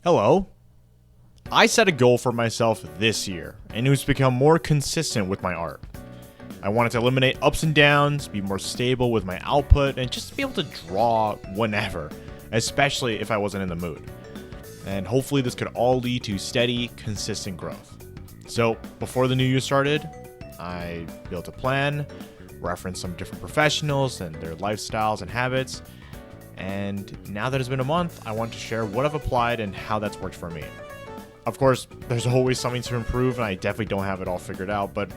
Hello. I set a goal for myself this year, and it was to become more consistent with my art. I wanted to eliminate ups and downs, be more stable with my output, and just be able to draw whenever, especially if I wasn't in the mood. And hopefully this could all lead to steady, consistent growth. So before the new year started, I built a plan, referenced some different professionals and their lifestyles and habits, and now that it's been a month, I want to share what I've applied and how that's worked for me. Of course, there's always something to improve, and I definitely don't have it all figured out, but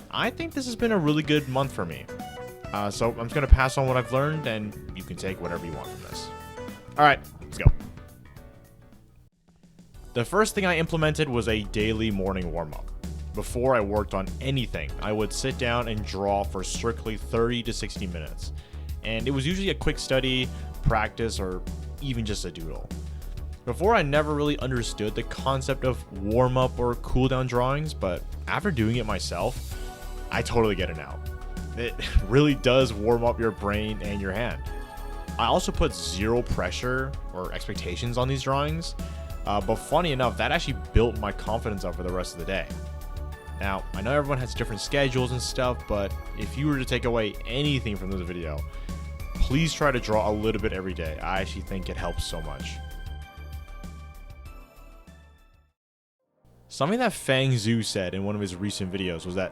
I think this has been a really good month for me. So I'm just going to pass on what I've learned, and you can take whatever you want from this. All right, let's go. The first thing I implemented was a daily morning warm-up. Before I worked on anything, I would sit down and draw for strictly 30 to 60 minutes. And it was usually a quick study, practice, or even just a doodle. Before, I never really understood the concept of warm-up or cool-down drawings, but after doing it myself, I totally get it now. It really does warm up your brain and your hand. I also put zero pressure or expectations on these drawings, but funny enough, that actually built my confidence up for the rest of the day. Now, I know everyone has different schedules and stuff, but if you were to take away anything from this video, please try to draw a little bit every day. I actually think it helps so much. Something that Fang Zhu said in one of his recent videos was that,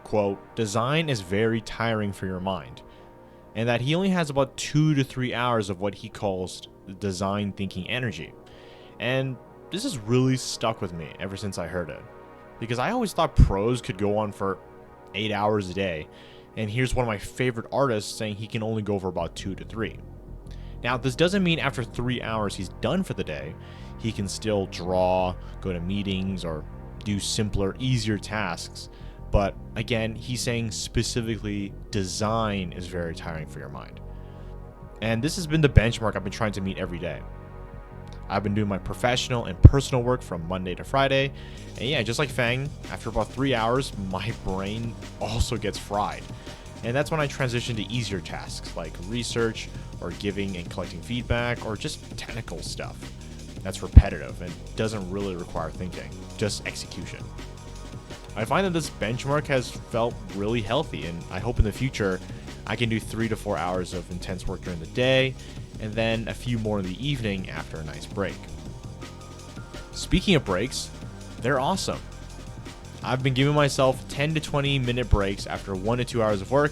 quote, design is very tiring for your mind, and that he only has about 2 to 3 hours of what he calls design thinking energy. And this has really stuck with me ever since I heard it, because I always thought pros could go on for 8 hours a day, and here's one of my favorite artists saying he can only go for about 2 to 3. Now, this doesn't mean after 3 hours he's done for the day. He can still draw, go to meetings, or do simpler, easier tasks. But again, he's saying specifically design is very tiring for your mind. And this has been the benchmark I've been trying to meet every day. I've been doing my professional and personal work from Monday to Friday. And yeah, just like Fang, after about 3 hours, my brain also gets fried. And that's when I transition to easier tasks like research or giving and collecting feedback or just technical stuff. That's repetitive and doesn't really require thinking, just execution. I find that this benchmark has felt really healthy, and I hope in the future I can do 3 to 4 hours of intense work during the day and then a few more in the evening after a nice break. Speaking of breaks, they're awesome. I've been giving myself 10 to 20 minute breaks after 1 to 2 hours of work,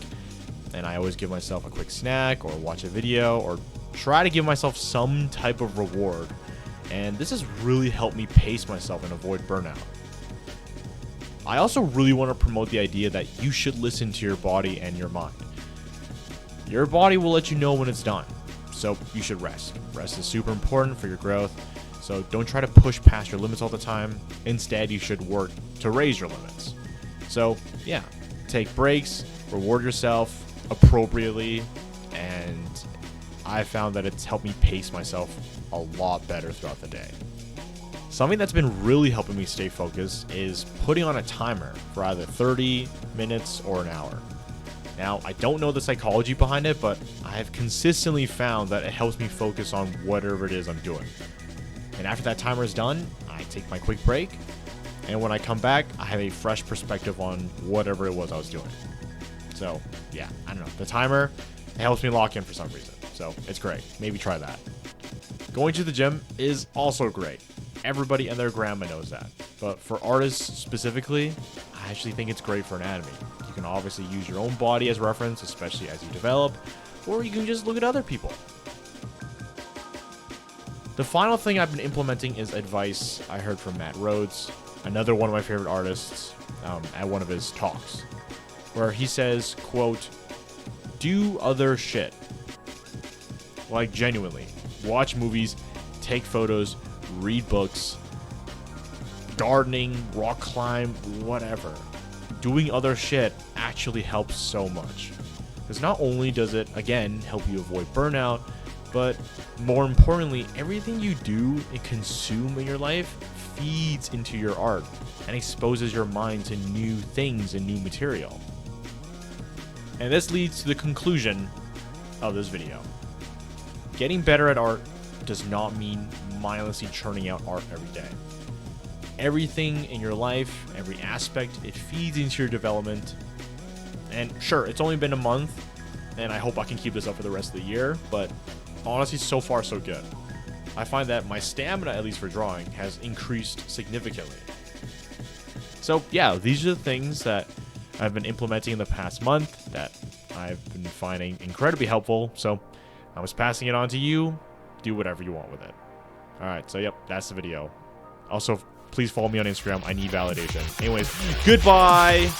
and I always give myself a quick snack or watch a video or try to give myself some type of reward, and this has really helped me pace myself and avoid burnout. I also really want to promote the idea that you should listen to your body and your mind. Your body will let you know when it's done, so you should rest. Rest is super important for your growth, so don't try to push past your limits all the time. Instead, you should work to raise your limits. So yeah, take breaks, reward yourself appropriately, and I found that it's helped me pace myself a lot better throughout the day. Something that's been really helping me stay focused is putting on a timer for either 30 minutes or an hour. Now, I don't know the psychology behind it, but I have consistently found that it helps me focus on whatever it is I'm doing. And after that timer is done, I take my quick break, and when I come back, I have a fresh perspective on whatever it was I was doing. So, yeah, I don't know. The timer, it helps me lock in for some reason, so it's great. Maybe try that. Going to the gym is also great. Everybody and their grandma knows that. But for artists specifically, I actually think it's great for anatomy. You can obviously use your own body as reference, especially as you develop, or you can just look at other people. The final thing I've been implementing is advice I heard from Matt Rhodes, another one of my favorite artists, at one of his talks, where he says, quote, do other shit. Like genuinely, watch movies, take photos, read books, gardening, rock climb, whatever. Doing other shit actually helps so much. Because not only does it, again, help you avoid burnout, but more importantly, everything you do and consume in your life feeds into your art and exposes your mind to new things and new material. And this leads to the conclusion of this video. Getting better at art does not mean mindlessly churning out art every day. Everything in your life, every aspect, it feeds into your development. And sure, it's only been a month, and I hope I can keep this up for the rest of the year, but honestly, so far so good. I find that my stamina, at least for drawing, has increased significantly. So yeah, these are the things that I've been implementing in the past month that I've been finding incredibly helpful. So I was passing it on to you. Do whatever you want with it. All right, so yep, that's the video. Also, please follow me on Instagram. I need validation. Anyways, goodbye.